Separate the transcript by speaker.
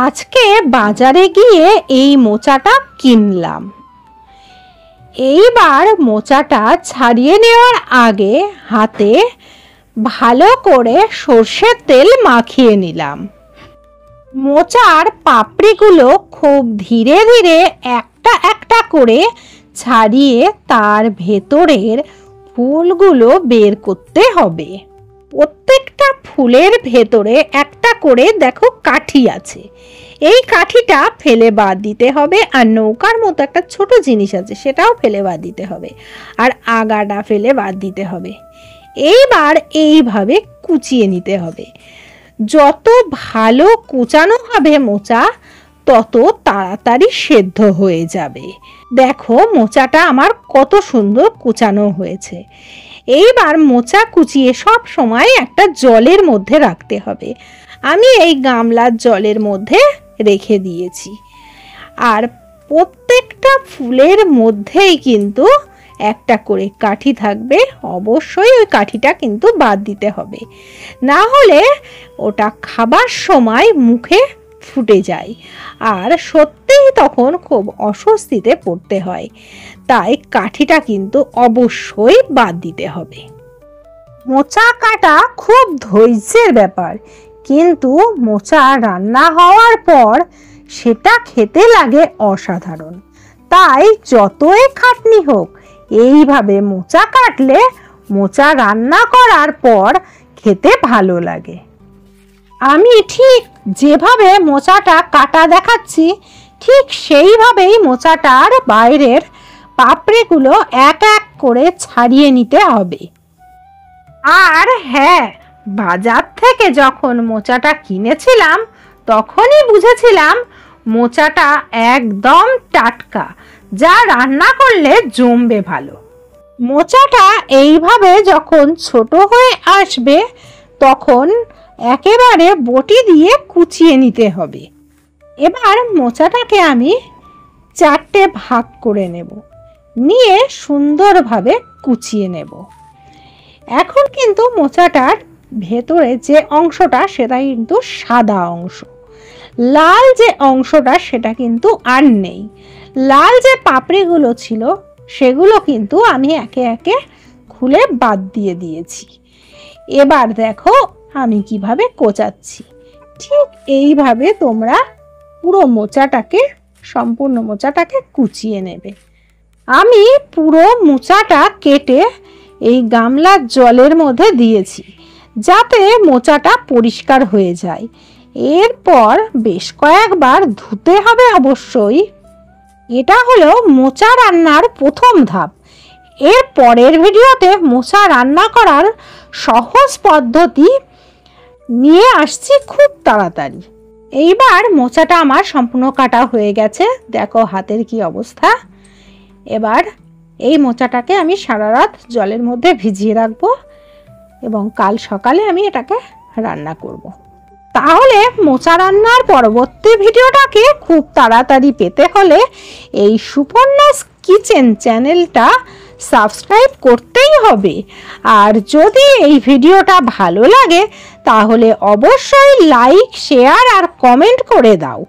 Speaker 1: আজকে বাজারে গিয়ে এই মোচাটা কিনলাম। এইবার মোচাটা ছাড়িয়ে নেওয়ার আগে হাতে ভালো করে সর্ষের তেল মাখিয়ে নিলাম। মোচার পাপড়িগুলো খুব ধীরে ধীরে একটা একটা করে ছাড়িয়ে তার ভেতরের ফুলগুলো বের করতে হবে। প্রত্যেকটা ফুলের ভেতরে একটা করে দেখো কাঠি আছে, এই কাঠিটা ফেলে বাদ দিতে হবে। আর নৌকার মতো একটা ছোট জিনিস আছে, সেটাও ফেলে বাদ দিতে হবে। আর আগাটা ফেলে বাদ দিতে হবে। এইবার এইভাবে কুচিয়ে নিতে হবে। যত ভালো কুচানো হবে মোচা, তত তাড়াতাড়ি সেদ্ধ হয়ে যাবে। দেখো মোচাটা আমার কত সুন্দর কুচানো হয়েছে। এইবার মোচা কুচিয়ে সব সময় একটা জলের মধ্যে রাখতে হবে। আমি এই গামলার জলের মধ্যে রেখে দিয়েছি। আর প্রত্যেকটা ফুলের মধ্যেই কিন্তু একটা করে কাঠি থাকবে। অবশ্যই ওই কাঠিটা কিন্তু বাদ দিতে হবে, না হলে ওটা খাবার সময় মুখে ফুটে যায় আর সত্যিই তখন খুব অস্বস্তিতে পড়তে হয়। তাই কাঠিটা কিন্তু অবশ্যই বাদ দিতে হবে। মোচা কাটা খুব ধৈর্যের ব্যাপার, কিন্তু মোচা রান্না হওয়ার পর সেটা খেতে লাগে অসাধারণ। তাই যতই খাটনি হোক, এইভাবে মোচা কাটলে মোচা রান্না করার পর খেতে ভালো লাগে। আমি ঠিক যেভাবে মোচাটা কাটা দেখাচ্ছি, ঠিক সেইভাবেই মোচাটার বাইরের পাপড়িগুলো এক এক করে ছাড়িয়ে নিতে হবে। আর হ্যাঁ, বাজার থেকে যখন মোচাটা কিনেছিলাম তখনই বুঝেছিলাম মোচাটা একদম টাটকা, যা রান্না করলে জমবে ভালো। মোচাটা এইভাবে যখন ছোট হয়ে আসবে তখন একেবারে বটি দিয়ে কুচিয়ে নিতে হবে। এবার মোচাটাকে আমি 4টে ভাগ করে নেব, নিয়ে সুন্দরভাবে কুচিয়ে নেব। এখন কিন্তু মোচাটার ভেতরে যে অংশটা সেটা কিন্তু সাদা অংশ, লাল যে অংশটা সেটা কিন্তু আর নেই। লাল যে পাপড়িগুলো ছিল সেগুলো কিন্তু আমি একে একে খুলে বাদ দিয়ে দিয়েছি। এবার দেখো আমি কিভাবে কোচাচ্ছি। ঠিক এইভাবে তোমরা পুরো মোচাটাকে, সম্পূর্ণ মোচাটাকে কুচিয়ে নেবে। আমি পুরো মোচাটা কেটে এই গামলার জলের মধ্যে দিয়েছি, যাতে মোচাটা পরিষ্কার হয়ে যায়। এরপর বেশ কয়েকবার ধুতে হবে অবশ্যই। এটা হলো মোচা রান্নার প্রথম ধাপ। এর পরের ভিডিওতে মোচা রান্না করার সহজ পদ্ধতি নিয়ে আসছি খুব তাড়াতাড়ি। এইবার মোচাটা আমার সম্পূর্ণ কাটা হয়ে গেছে, দেখো হাতের কি অবস্থা। এবার এই মোচাটাকে আমি সারা রাত জলের মধ্যে ভিজিয়ে রাখবো এবং কাল সকালে আমি এটাকে রান্না করব। তাহলে মোচা রান্নার পরবর্তী ভিডিওটাকে খুব তাড়াতাড়ি পেতে হলে এই সুপর্ণাস কিচেন চ্যানেলটা সাবস্ক্রাইব করতেই হবে। আর যদি এই ভিডিওটা ভালো লাগে তাহলে অবশ্যই লাইক, শেয়ার আর কমেন্ট করে দাও।